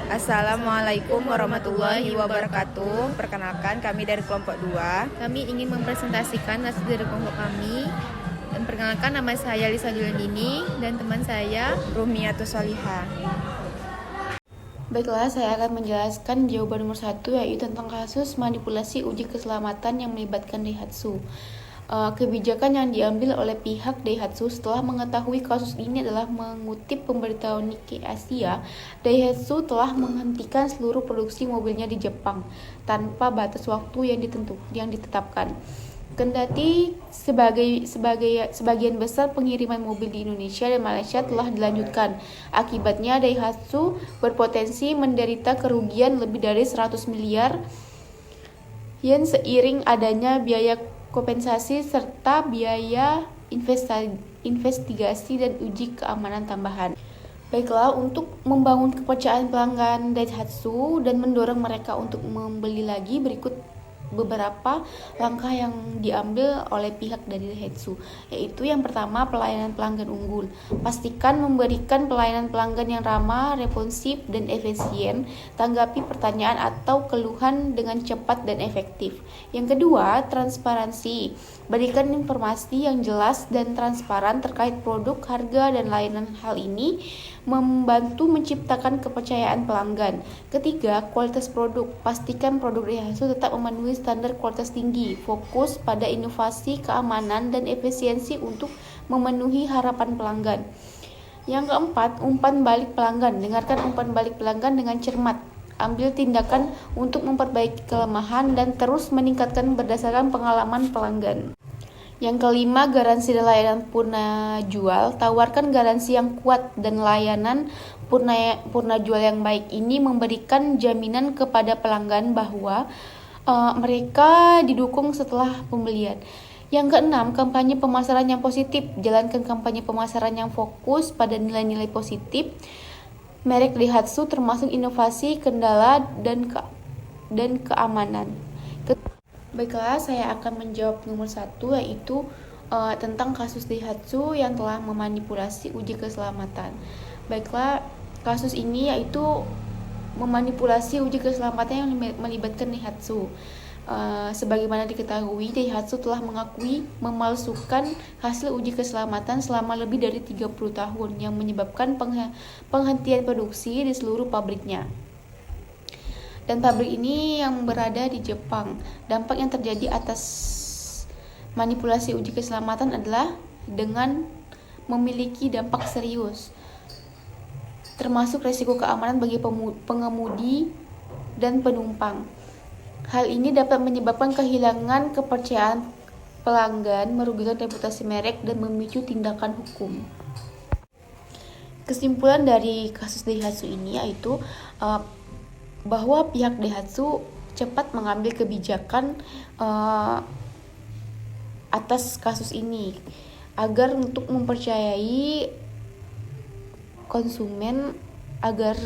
Assalamualaikum warahmatullahi wabarakatuh. Perkenalkan, kami dari kelompok 2. Kami ingin mempresentasikan hasil dari kelompok kami. Dan perkenalkan, nama saya Lisa Julandini dan teman saya Rumiatus Solihah. Baiklah, saya akan menjelaskan jawaban nomor 1, yaitu tentang kasus manipulasi uji keselamatan yang melibatkan Daihatsu. Kebijakan yang diambil oleh pihak Daihatsu setelah mengetahui kasus ini adalah mengutip pemberitahuan Nikkei Asia. Daihatsu telah menghentikan seluruh produksi mobilnya di Jepang tanpa batas waktu yang ditetapkan. Kendati sebagian besar pengiriman mobil di Indonesia dan Malaysia telah dilanjutkan. Akibatnya Daihatsu berpotensi menderita kerugian lebih dari 100 miliar yen seiring adanya biaya kompensasi serta biaya investigasi dan uji keamanan tambahan. Baiklah, untuk membangun kepercayaan pelanggan Daihatsu dan mendorong mereka untuk membeli lagi, berikut beberapa langkah yang diambil oleh pihak dari Daihatsu, yaitu yang pertama, pelayanan pelanggan unggul. Pastikan memberikan pelayanan pelanggan yang ramah, responsif, dan efisien. Tanggapi pertanyaan atau keluhan dengan cepat dan efektif. Yang kedua, transparansi. Berikan informasi yang jelas dan transparan terkait produk, harga, dan layanan. Hal ini membantu menciptakan kepercayaan pelanggan. Ketiga, kualitas produk. Pastikan produk Daihatsu tetap memenuhi standar kualitas tinggi. Fokus pada inovasi, keamanan, dan efisiensi untuk memenuhi harapan pelanggan. Yang keempat, umpan balik pelanggan. Dengarkan umpan balik pelanggan dengan cermat. Ambil tindakan untuk memperbaiki kelemahan dan terus meningkatkan berdasarkan pengalaman pelanggan. Yang kelima, garansi dan layanan purna jual. Tawarkan garansi yang kuat dan layanan purna jual yang baik. Ini memberikan jaminan kepada pelanggan bahwa mereka didukung setelah pembelian. Yang keenam, kampanye pemasaran yang positif. Jalankan kampanye pemasaran yang fokus pada nilai-nilai positif merek Daihatsu, termasuk inovasi, kendala, dan keamanan. Baiklah, saya akan menjawab nomor 1, yaitu tentang kasus Daihatsu yang telah memanipulasi uji keselamatan. Baiklah, kasus ini yaitu memanipulasi uji keselamatan yang melibatkan Daihatsu. Sebagaimana diketahui, Daihatsu telah mengakui memalsukan hasil uji keselamatan selama lebih dari 30 tahun yang menyebabkan penghentian produksi di seluruh pabriknya. Dan pabrik ini yang berada di Jepang. Dampak yang terjadi atas manipulasi uji keselamatan adalah dengan memiliki dampak serius, termasuk risiko keamanan bagi pengemudi dan penumpang. Hal ini dapat menyebabkan kehilangan kepercayaan pelanggan, merugikan reputasi merek, dan memicu tindakan hukum. Kesimpulan dari kasus Daihatsu ini yaitu bahwa pihak Daihatsu cepat mengambil kebijakan atas kasus ini agar untuk mempercayai konsumen agar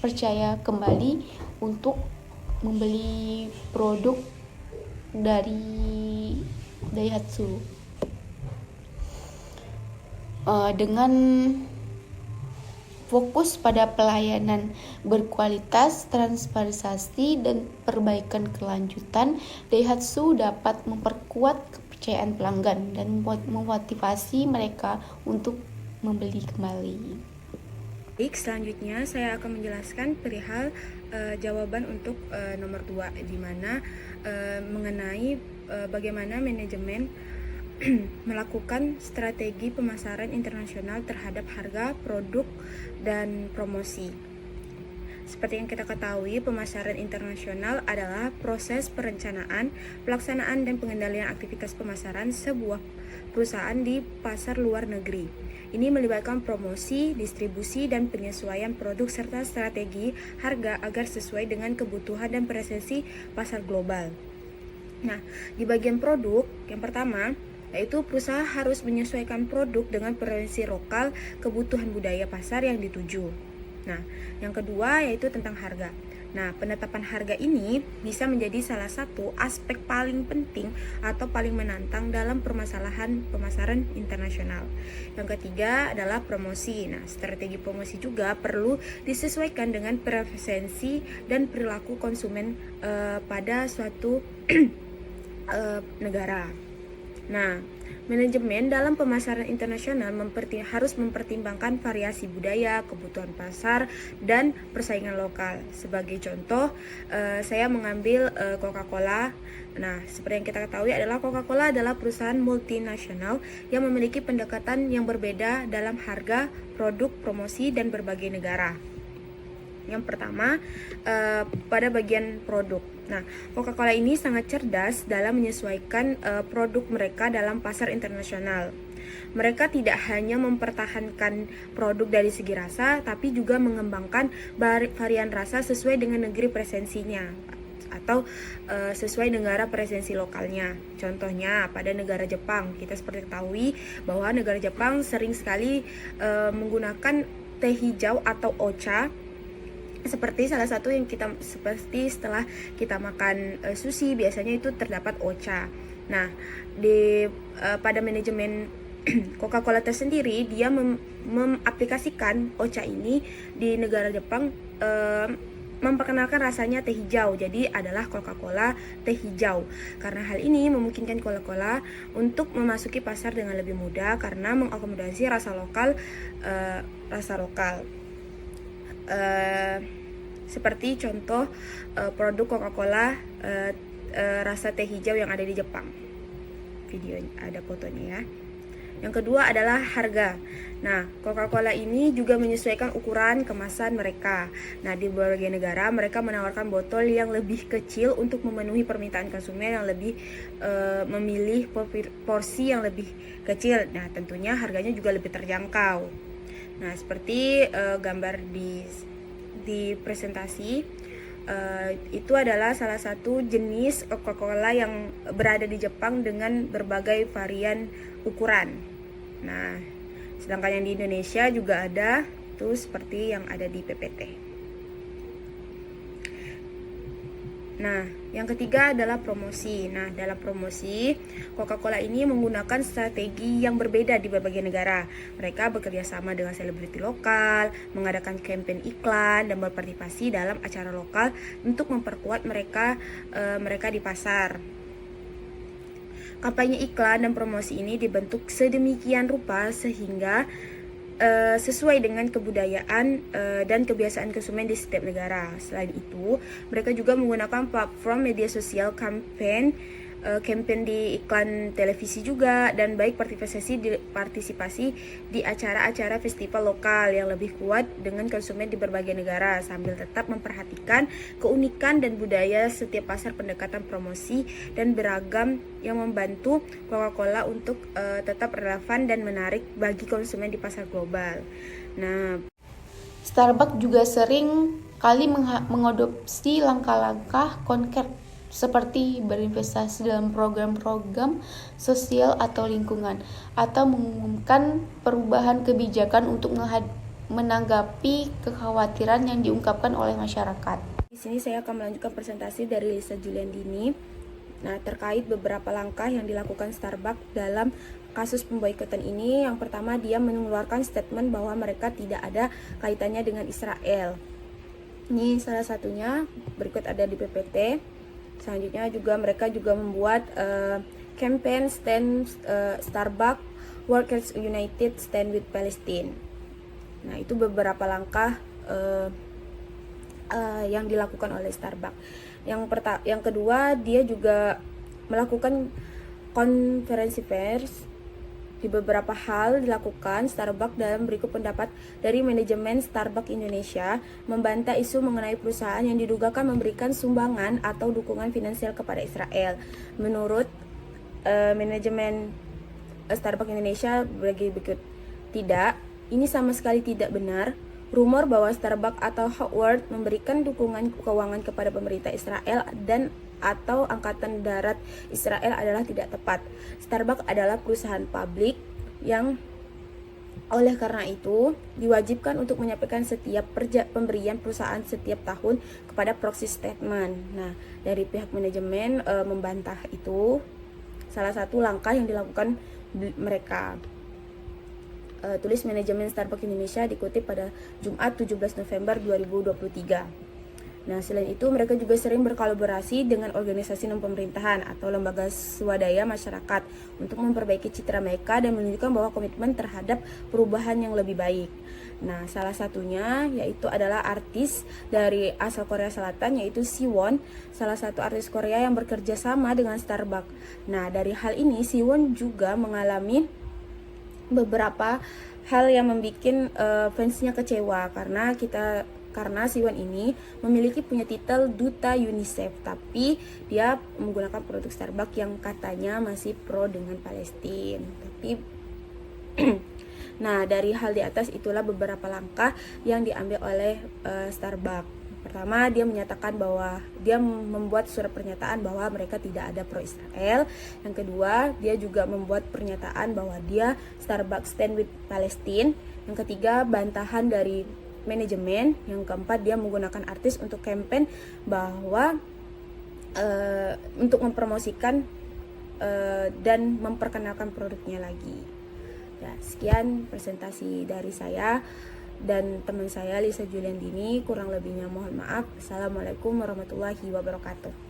percaya kembali untuk membeli produk dari Daihatsu dengan fokus pada pelayanan berkualitas, transparansi, dan perbaikan kelanjutan. Daihatsu dapat memperkuat kepercayaan pelanggan dan memotivasi mereka untuk membeli kembali. Baik, selanjutnya saya akan menjelaskan perihal jawaban untuk nomor 2, di mana mengenai bagaimana manajemen melakukan strategi pemasaran internasional terhadap harga, produk, dan promosi. Seperti yang kita ketahui, pemasaran internasional adalah proses perencanaan, pelaksanaan, dan pengendalian aktivitas pemasaran sebuah perusahaan di pasar luar negeri. Ini melibatkan promosi, distribusi, dan penyesuaian produk serta strategi harga agar sesuai dengan kebutuhan dan preferensi pasar global. Nah, di bagian produk, yang pertama yaitu perusahaan harus menyesuaikan produk dengan preferensi lokal, kebutuhan budaya pasar yang dituju. Nah, yang kedua yaitu tentang harga. Nah, penetapan harga ini bisa menjadi salah satu aspek paling penting atau paling menantang dalam permasalahan pemasaran internasional. Yang ketiga adalah promosi. Nah, strategi promosi juga perlu disesuaikan dengan preferensi dan perilaku konsumen pada suatu negara. Nah, manajemen dalam pemasaran internasional harus mempertimbangkan variasi budaya, kebutuhan pasar, dan persaingan lokal. Sebagai contoh, saya mengambil Coca-Cola. Nah, seperti yang kita ketahui adalah Coca-Cola adalah perusahaan multinasional yang memiliki pendekatan yang berbeda dalam harga, produk, promosi, dan berbagai negara. Yang pertama, pada bagian produk. Nah, Coca-Cola ini sangat cerdas dalam menyesuaikan produk mereka dalam pasar internasional. Mereka tidak hanya mempertahankan produk dari segi rasa, tapi juga mengembangkan varian rasa sesuai dengan negeri presensinya atau sesuai negara presensi lokalnya. Contohnya pada negara Jepang, kita seperti ketahui bahwa negara Jepang sering sekali menggunakan teh hijau atau ocha. Seperti salah satu yang seperti setelah kita makan sushi biasanya itu terdapat ocha. Nah, pada manajemen Coca-Cola tersendiri dia mengaplikasikan ocha ini di negara Jepang, memperkenalkan rasanya teh hijau, jadi adalah Coca-Cola teh hijau. Karena hal ini memungkinkan Coca-Cola untuk memasuki pasar dengan lebih mudah karena mengakomodasi rasa lokal. Seperti contoh produk Coca-Cola rasa teh hijau yang ada di Jepang. Video ada fotonya ya. Yang kedua adalah harga. Nah, Coca-Cola ini juga menyesuaikan ukuran kemasan mereka. Nah, di berbagai negara mereka menawarkan botol yang lebih kecil untuk memenuhi permintaan konsumen yang lebih memilih porsi yang lebih kecil. Nah, tentunya harganya juga lebih terjangkau. Nah, seperti gambar di presentasi, itu adalah salah satu jenis Coca-Cola yang berada di Jepang dengan berbagai varian ukuran. Nah, sedangkan yang di Indonesia juga ada, tuh seperti yang ada di PPT. Nah, yang ketiga adalah promosi. Nah, dalam promosi, Coca-Cola ini menggunakan strategi yang berbeda di berbagai negara. Mereka bekerja sama dengan selebriti lokal, mengadakan kampanye iklan, dan berpartisipasi dalam acara lokal untuk memperkuat mereka di pasar. Kampanye iklan dan promosi ini dibentuk sedemikian rupa sehingga sesuai dengan kebudayaan dan kebiasaan konsumen di setiap negara. Selain itu, mereka juga menggunakan platform media sosial kampanye di iklan televisi juga, dan baik partisipasi di acara-acara festival lokal yang lebih kuat dengan konsumen di berbagai negara sambil tetap memperhatikan keunikan dan budaya setiap pasar. Pendekatan promosi dan beragam yang membantu Coca-Cola untuk tetap relevan dan menarik bagi konsumen di pasar global. Nah, Starbucks juga sering kali mengadopsi langkah-langkah konkret seperti berinvestasi dalam program-program sosial atau lingkungan, atau mengumumkan perubahan kebijakan untuk menanggapi kekhawatiran yang diungkapkan oleh masyarakat. Di sini saya akan melanjutkan presentasi dari Lisa Juliandini. Nah, terkait beberapa langkah yang dilakukan Starbucks dalam kasus pemboikotan ini. Yang pertama, dia mengeluarkan statement bahwa mereka tidak ada kaitannya dengan Israel. Ini salah satunya, berikut ada di PPT. Selanjutnya juga mereka juga membuat campaign stand Starbucks Workers United Stand with Palestine. Nah, itu beberapa langkah yang dilakukan oleh Starbucks. Yang kedua, dia juga melakukan konferensi pers. Di beberapa hal dilakukan Starbucks dalam berikut pendapat dari manajemen Starbucks Indonesia membantah isu mengenai perusahaan yang didugakan memberikan sumbangan atau dukungan finansial kepada Israel. Menurut manajemen Starbucks Indonesia berikut, tidak, ini sama sekali tidak benar. Rumor bahwa Starbucks atau Howard memberikan dukungan keuangan kepada pemerintah Israel dan atau Angkatan Darat Israel adalah tidak tepat. Starbucks adalah perusahaan publik yang Oleh karena itu, diwajibkan untuk menyampaikan setiap pemberian perusahaan setiap tahun kepada proxy statement. Nah, dari pihak manajemen membantah itu salah satu langkah yang dilakukan mereka. Tulis manajemen Starbucks Indonesia dikutip pada Jumat 17 November 2023. Nah, selain itu mereka juga sering berkolaborasi dengan organisasi non-pemerintahan atau lembaga swadaya masyarakat untuk memperbaiki citra mereka dan menunjukkan bahwa komitmen terhadap perubahan yang lebih baik. Nah, salah satunya yaitu adalah artis dari asal Korea Selatan yaitu Siwon, salah satu artis Korea yang bekerja sama dengan Starbucks. Nah, dari hal ini Siwon juga mengalami beberapa hal yang membuat fansnya kecewa karena Siwon ini memiliki punya titel Duta UNICEF, tapi dia menggunakan produk Starbucks yang katanya masih pro dengan Palestina. Nah, dari hal di atas itulah beberapa langkah yang diambil oleh Starbucks. Pertama, dia menyatakan bahwa dia membuat surat pernyataan bahwa mereka tidak ada pro Israel. Yang kedua, dia juga membuat pernyataan bahwa dia Starbucks stand with Palestine. Yang ketiga, bantahan dari manajemen. Yang keempat, dia menggunakan artis untuk campaign bahwa untuk mempromosikan dan memperkenalkan produknya lagi. Ya, sekian presentasi dari saya dan teman saya Lisa Juliandini. Kurang lebihnya mohon maaf. Assalamualaikum warahmatullahi wabarakatuh.